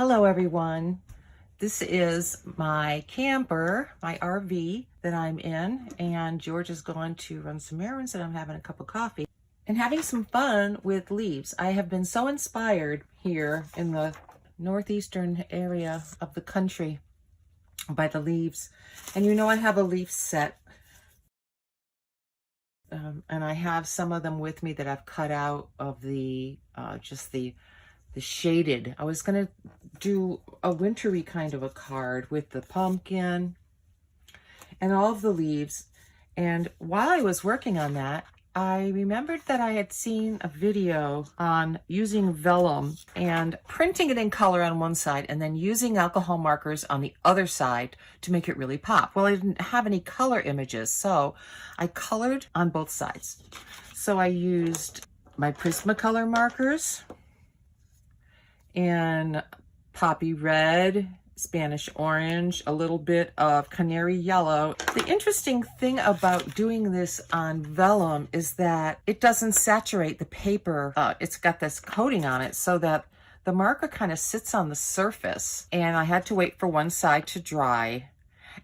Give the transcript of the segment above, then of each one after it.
Hello everyone. This is my camper, my RV that I'm in, and George is going to run some errands and I'm having a cup of coffee and having some fun with leaves. I have been so inspired here in the northeastern area of the country by the leaves. And you know, I have a leaf set and I have some of them with me that I've cut out of the just the shaded. I was gonna do a wintry kind of a card with the pumpkin and all of the leaves. And while I was working on that, I remembered that I had seen a video on using vellum and printing it in color on one side and then using alcohol markers on the other side to make it really pop. Well, I didn't have any color images, so I colored on both sides. So I used my Prismacolor markers and poppy red, Spanish orange, a little bit of canary yellow. The interesting thing about doing this on vellum is that it doesn't saturate the paper. It's got this coating on it so that the marker kind of sits on the surface, and I had to wait for one side to dry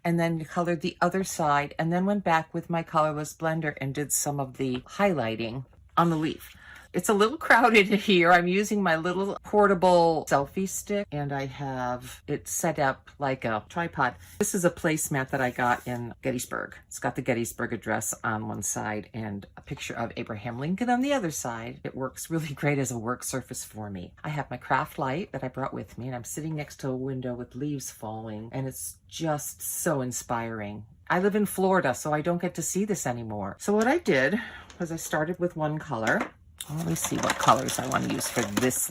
and then colored the other side and then went back with my colorless blender and did some of the highlighting on the leaf. It's a little crowded here. I'm using my little portable selfie stick and I have it set up like a tripod. This is a placemat that I got in Gettysburg. It's got the Gettysburg Address on one side and a picture of Abraham Lincoln on the other side. It works really great as a work surface for me. I have my craft light that I brought with me and I'm sitting next to a window with leaves falling, and it's just so inspiring. I live in Florida, so I don't get to see this anymore. So what I did was I started with one color. Let me see what colors I want to use for this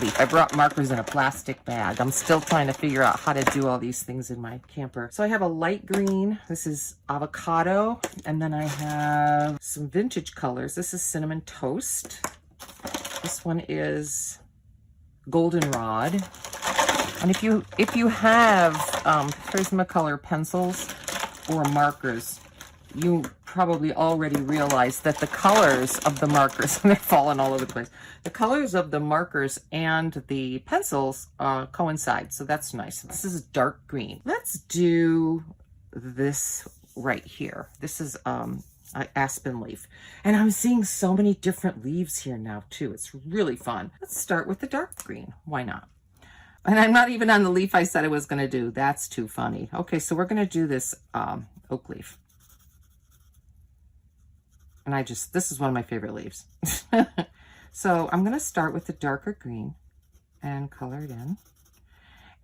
leaf. I brought markers in a plastic bag. I'm still trying to figure out how to do all these things in my camper. So I have a light green. This is avocado. And then I have some vintage colors. This is cinnamon toast. This one is goldenrod. And if you have Prismacolor pencils or markers, you probably already realized that the colors of the markers, and they're falling all over the place, the colors of the markers and the pencils coincide, so that's nice. This is dark green. Let's do this right here. This is an aspen leaf, and I'm seeing so many different leaves here now too. It's really fun. Let's start with the dark green. Why not? And I'm not even on the leaf I said I was going to do. That's too funny. Okay, so we're going to do this oak leaf. And this is one of my favorite leaves. So I'm going to start with the darker green and color it in.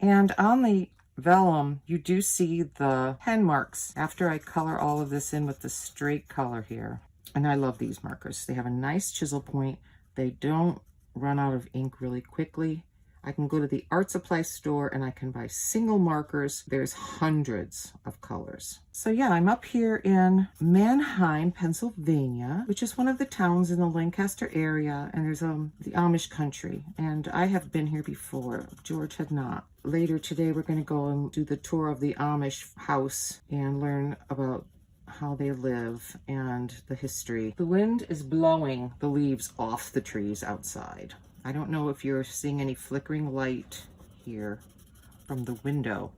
And on the vellum, you do see the pen marks after I color all of this in with the straight color here. And I love these markers. They have a nice chisel point. They don't run out of ink really quickly. I can go to the art supply store and I can buy single markers. There's hundreds of colors. So yeah, I'm up here in Manheim, Pennsylvania, which is one of the towns in the Lancaster area, and there's the Amish country. And I have been here before. George had not. Later today, we're going to go and do the tour of the Amish house and learn about how they live and the history. The wind is blowing the leaves off the trees outside. I don't know if you're seeing any flickering light here from the window,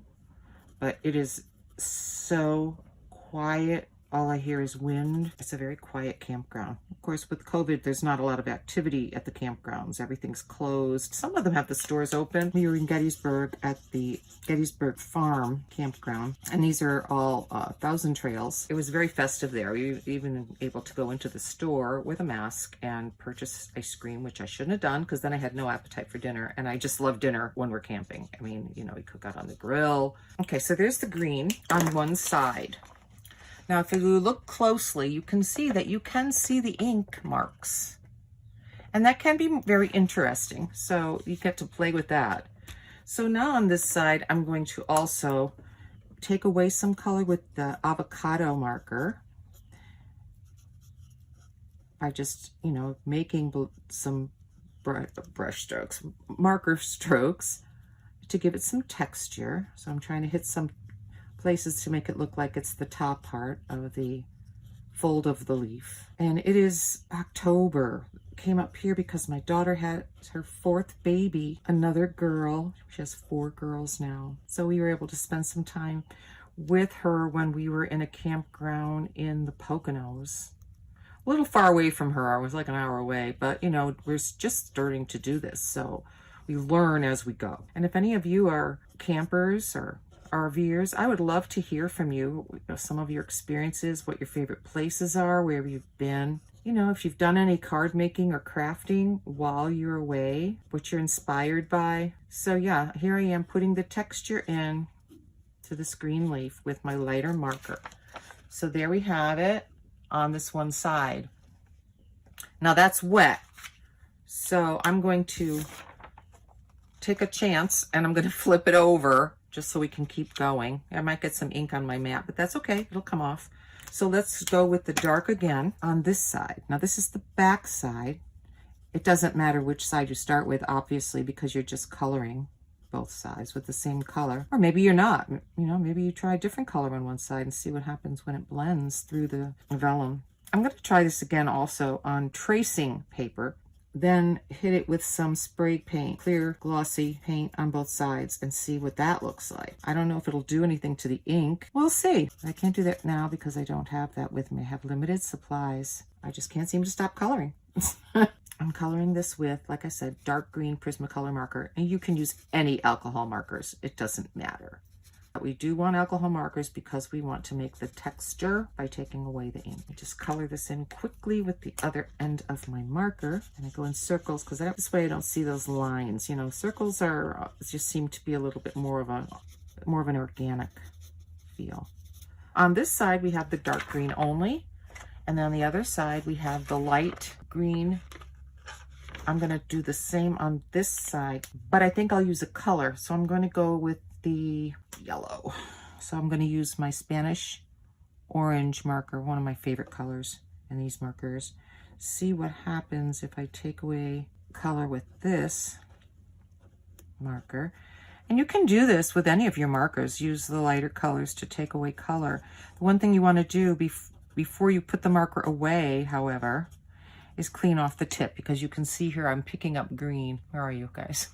but it is so quiet. All I hear is wind. It's a very quiet campground. Of course, with COVID, there's not a lot of activity at the campgrounds. Everything's closed. Some of them have the stores open. We were in Gettysburg at the Gettysburg Farm campground, and these are all Thousand Trails. It was very festive there. We were even able to go into the store with a mask and purchase ice cream, which I shouldn't have done because then I had no appetite for dinner, and I just love dinner when we're camping. I mean, you know, we cook out on the grill. Okay, so there's the green on one side. Now, if you look closely, you can see that you can see the ink marks. And that can be very interesting. So you get to play with that. So now on this side, I'm going to also take away some color with the avocado marker by just, you know, making some brush strokes, marker strokes to give it some texture. So I'm trying to hit some places to make it look like it's the top part of the fold of the leaf. And it is October. Came up here because my daughter had her 4th baby, another girl. She has 4 girls now. So we were able to spend some time with her when we were in a campground in the Poconos. A little far away from her. I was like an hour away, but you know, we're just starting to do this. So we learn as we go. And if any of you are campers or RVers, I would love to hear from you, some of your experiences, what your favorite places are, where you've been. You know, if you've done any card making or crafting while you're away, what you're inspired by. So yeah, here I am putting the texture in to this green leaf with my lighter marker. So there we have it on this one side. Now that's wet. So I'm going to take a chance and I'm going to flip it over just so we can keep going. I might get some ink on my mat, but that's okay. It'll come off. So let's go with the dark again on this side. Now this is the back side. It doesn't matter which side you start with, obviously, because you're just coloring both sides with the same color. Or maybe you're not. You know, maybe you try a different color on one side and see what happens when it blends through the vellum. I'm going to try this again also on tracing paper. Then hit it with some spray paint, clear glossy paint on both sides, and see what that looks like. I don't know if it'll do anything to the ink. We'll see. I can't do that now because I don't have that with me. I have limited supplies. I just can't seem to stop coloring. I'm coloring this with, like I said, dark green Prismacolor marker, and you can use any alcohol markers. It doesn't matter. But we do want alcohol markers because we want to make the texture by taking away the ink. I just color this in quickly with the other end of my marker, and I go in circles because this way I don't see those lines. You know, circles are just seem to be a little bit more of an organic feel. On this side we have the dark green only, and then on the other side we have the light green. I'm going to do the same on this side, but I think I'll use a color, so I'm going to go with the yellow. So I'm going to use my Spanish orange marker, one of my favorite colors in these markers. See what happens if I take away color with this marker. And you can do this with any of your markers. Use the lighter colors to take away color. The one thing you want to do before you put the marker away, however, is clean off the tip, because you can see here I'm picking up green. Where are you guys?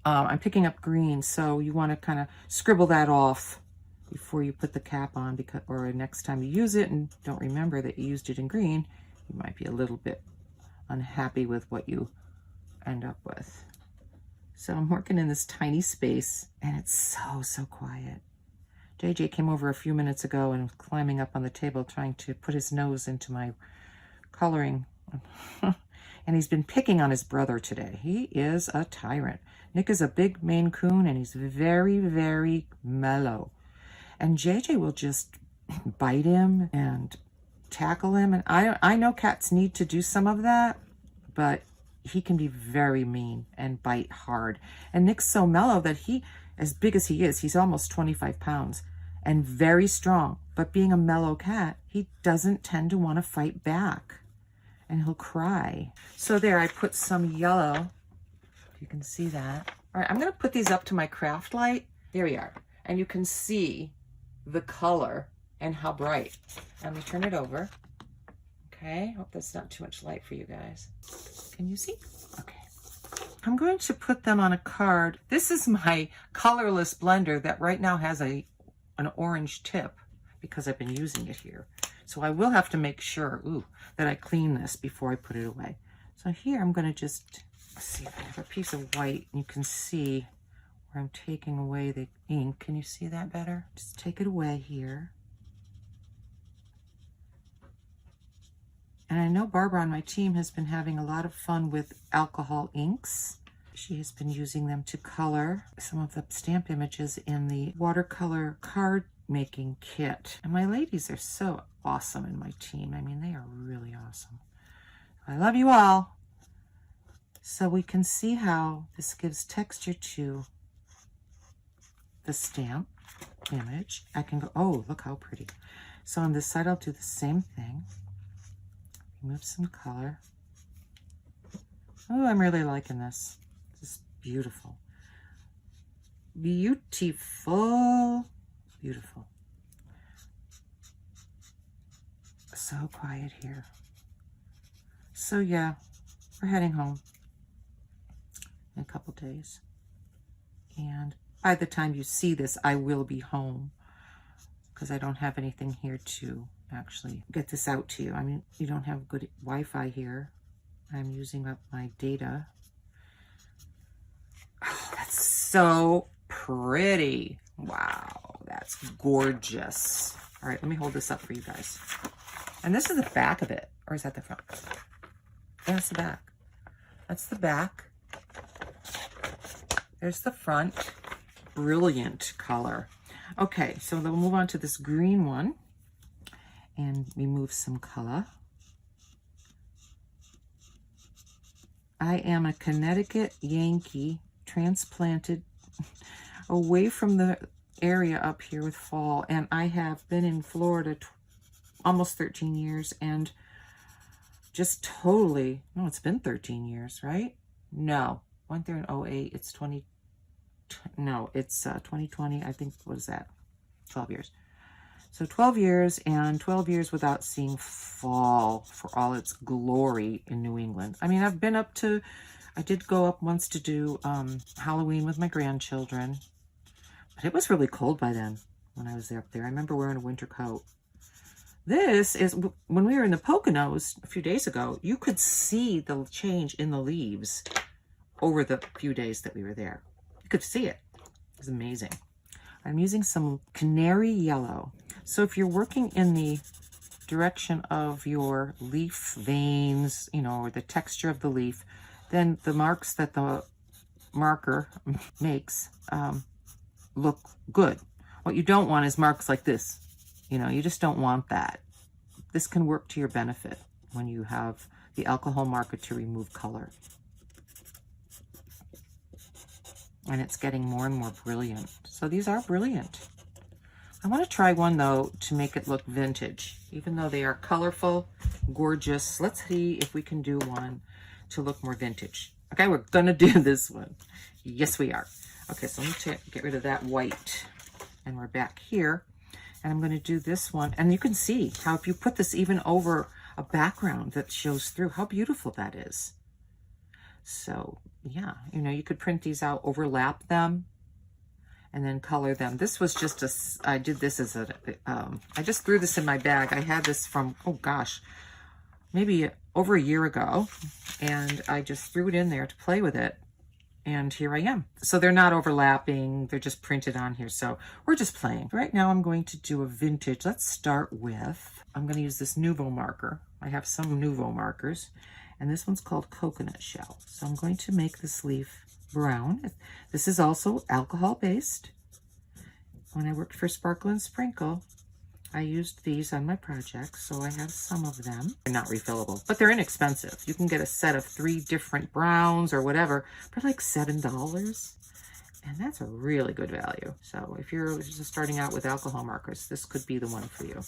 I'm picking up green, so you want to kind of scribble that off before you put the cap on, because, or next time you use it and don't remember that you used it in green, you might be a little bit unhappy with what you end up with. So I'm working in this tiny space, and it's so quiet. JJ came over a few minutes ago and was climbing up on the table trying to put his nose into my coloring. And he's been picking on his brother today. He is a tyrant. Nick is a big Maine Coon, and he's very, very mellow. And JJ will just bite him and tackle him. And I know cats need to do some of that, but he can be very mean and bite hard. And Nick's so mellow that he, as big as he is, he's almost 25 pounds and very strong. But being a mellow cat, he doesn't tend to want to fight back. And he'll cry. So there, I put some yellow. You can see that. All right, I'm going to put these up to my craft light. There we are. And you can see the color and how bright. Let me turn it over. Okay, hope that's not too much light for you guys. Can you see? Okay. I'm going to put them on a card. This is my colorless blender that right now has an orange tip because I've been using it here. So I will have to make sure, that I clean this before I put it away. So here I'm going to just, see if I have a piece of white, and you can see where I'm taking away the ink. Can you see that better? Just take it away here. And I know Barbara on my team has been having a lot of fun with alcohol inks. She has been using them to color some of the stamp images in the watercolor card making kit. And my ladies are so awesome in my team. I mean, they are really awesome. I love you all. So we can see how this gives texture to the stamp image. I can go, oh, look how pretty. So on this side, I'll do the same thing. Remove some color. Oh, I'm really liking this. This is beautiful. Beautiful. Beautiful. so quiet here. So yeah, we're heading home in a couple days. And by the time you see this, I will be home because I don't have anything here to actually get this out to you. I mean, you don't have good Wi-Fi here. I'm using up my data. Oh, that's so pretty. Wow, that's gorgeous. All right, let me hold this up for you guys. And this is the back of it. Or is that the front? That's the back. That's the back. There's the front. Brilliant color. Okay, so then we'll move on to this green one and remove some color. I am a Connecticut Yankee transplanted away from the area up here with fall, and I have been in Florida almost 13 years and just totally, no, it's been 13 years, right? No, went there in 08, it's 2020, I think. What is that? 12 years. So 12 years, and 12 years without seeing fall for all its glory in New England. I mean, I've been up to, I did go up once to do Halloween with my grandchildren, but it was really cold by then when I was up there. I remember wearing a winter coat. This is, when we were in the Poconos a few days ago, you could see the change in the leaves over the few days that we were there. You could see it. It was amazing. I'm using some canary yellow. So if you're working in the direction of your leaf veins, you know, or the texture of the leaf, then the marks that the marker makes look good. What you don't want is marks like this. You know, you just don't want that. This can work to your benefit when you have the alcohol marker to remove color. And it's getting more and more brilliant. So these are brilliant. I want to try one though to make it look vintage, even though they are colorful, gorgeous. Let's see if we can do one to look more vintage. Okay, we're gonna do this one. Yes, we are. Okay, so let me get rid of that white, and we're back here. And I'm gonna do this one, and you can see how if you put this even over a background that shows through, how beautiful that is. So yeah, you know, you could print these out, overlap them, and then color them. This was just I did this as a, I just threw this in my bag. I had this from, oh gosh, maybe over a year ago, and I just threw it in there to play with it. And here I am. So they're not overlapping, they're just printed on here. So we're just playing. Right now I'm going to do a vintage. Let's start with, I'm gonna use this Nuvo marker. I have some Nuvo markers, and this one's called Coconut Shell. So I'm going to make this leaf brown. This is also alcohol based. When I worked for Sparkle and Sprinkle, I used these on my projects, so I have some of them. They're not refillable, but they're inexpensive. You can get a set of 3 different browns or whatever for like $7, and that's a really good value. So if you're just starting out with alcohol markers, this could be the one for you.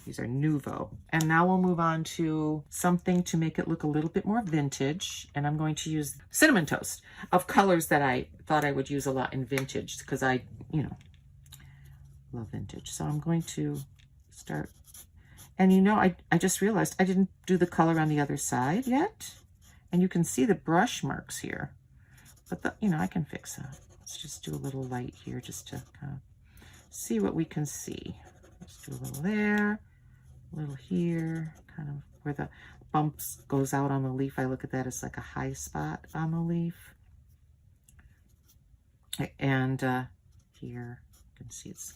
These are Nuvo. And now we'll move on to something to make it look a little bit more vintage. And I'm going to use Cinnamon Toast of colors that I thought I would use a lot in vintage because I, you know, love vintage. So I'm going to start. And you know, I just realized I didn't do the color on the other side yet. And you can see the brush marks here. But, you know, I can fix that. Let's just do a little light here just to kind of see what we can see. Let's do a little there. A little here, kind of where the bumps goes out on the leaf. I look at that as like a high spot on the leaf. And here, you can see it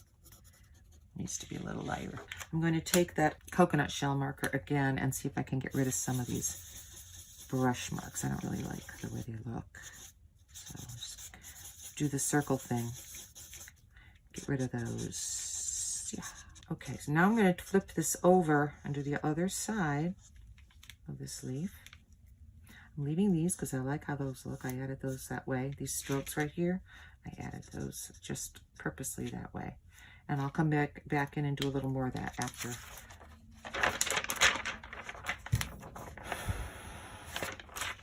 needs to be a little lighter. I'm going to take that coconut shell marker again and see if I can get rid of some of these brush marks. I don't really like the way they look. So just do the circle thing. Get rid of those. Yeah. Okay, so now I'm going to flip this over and do the other side of this leaf. I'm leaving these because I like how those look. I added those that way. These strokes right here, I added those just purposely that way. And I'll come back in and do a little more of that after.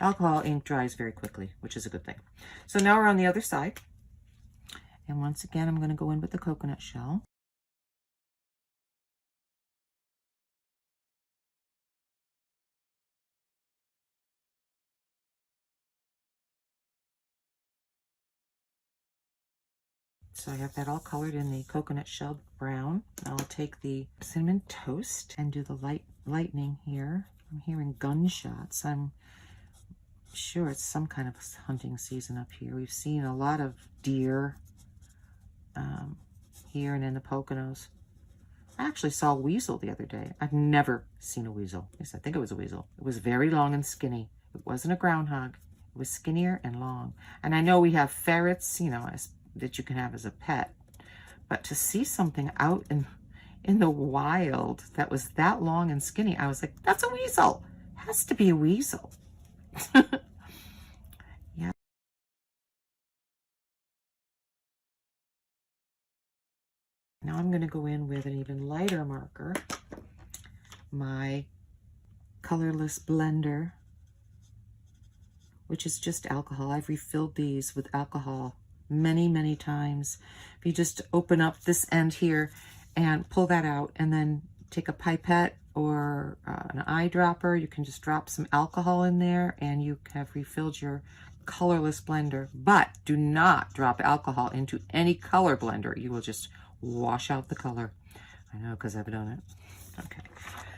Alcohol ink dries very quickly, which is a good thing. So now we're on the other side. And once again, I'm going to go in with the coconut shell. So I have that all colored in the coconut shell brown. I'll take the cinnamon toast and do the lightning here. I'm hearing gunshots. I'm sure it's some kind of hunting season up here. We've seen a lot of deer here and in the Poconos. I actually saw a weasel the other day. I've never seen a weasel. Yes, I think it was a weasel. It was very long and skinny. It wasn't a groundhog. It was skinnier and long. And I know we have ferrets, you know, that you can have as a pet. But to see something out in the wild that was that long and skinny, I was like, that's a weasel. It has to be a weasel. Yeah. Now I'm going to go in with an even lighter marker, my colorless blender, which is just alcohol. I've refilled these with alcohol many, many times. If you just open up this end here and pull that out and then take a pipette or an eyedropper, you can just drop some alcohol in there and you have refilled your colorless blender. But do not drop alcohol into any color blender. You will just wash out the color. I know, because I've done it. Okay,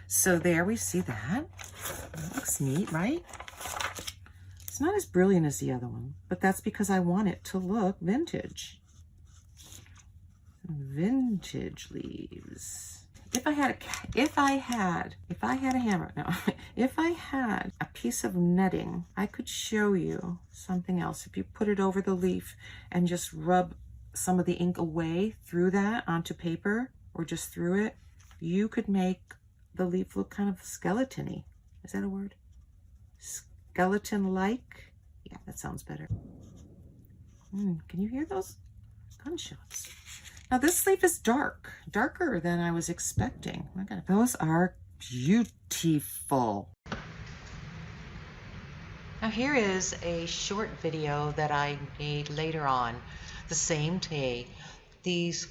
so there we see that. That looks neat, right? It's not as brilliant as the other one, but that's because I want it to look vintage. Vintage leaves. If I had a hammer, no, if I had a piece of netting, I could show you something else. If you put it over the leaf and just rub some of the ink away through that onto paper or just through it, you could make the leaf look kind of skeleton-y. Is that a word? Skeleton-like? Yeah, that sounds better. Can you hear those gunshots? Now this leaf is darker than I was expecting. Oh my God, those are beautiful. Now here is a short video that I made later on the same day. These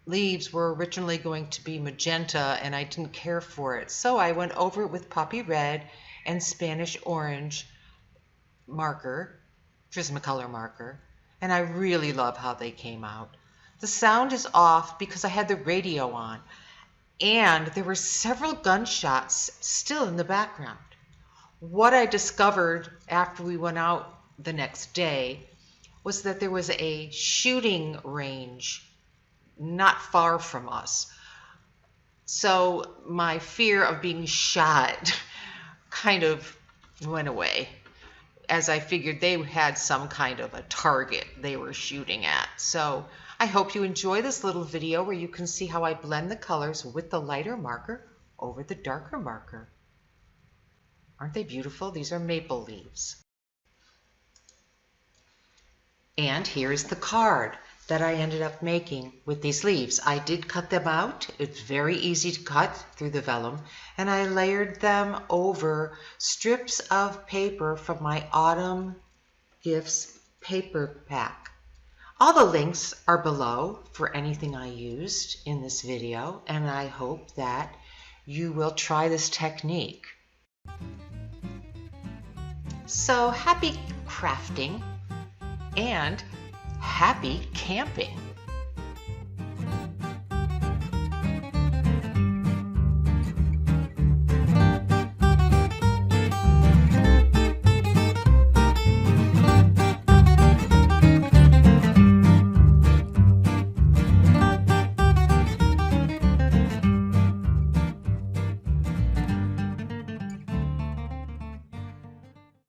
leaves were originally going to be magenta and I didn't care for it. So I went over it with poppy red and Spanish orange marker, Prismacolor marker, and I really love how they came out. The sound is off because I had the radio on and there were several gunshots still in the background. What I discovered after we went out the next day was that there was a shooting range not far from us. So my fear of being shot kind of went away, as I figured they had some kind of a target they were shooting at. So I hope you enjoy this little video where you can see how I blend the colors with the lighter marker over the darker marker. Aren't they beautiful? These are maple leaves. And here's the card that I ended up making with these leaves. I did cut them out. It's very easy to cut through the vellum, and I layered them over strips of paper from my Autumn Gifts paper pack. All the links are below for anything I used in this video, and I hope that you will try this technique. So happy crafting and happy camping!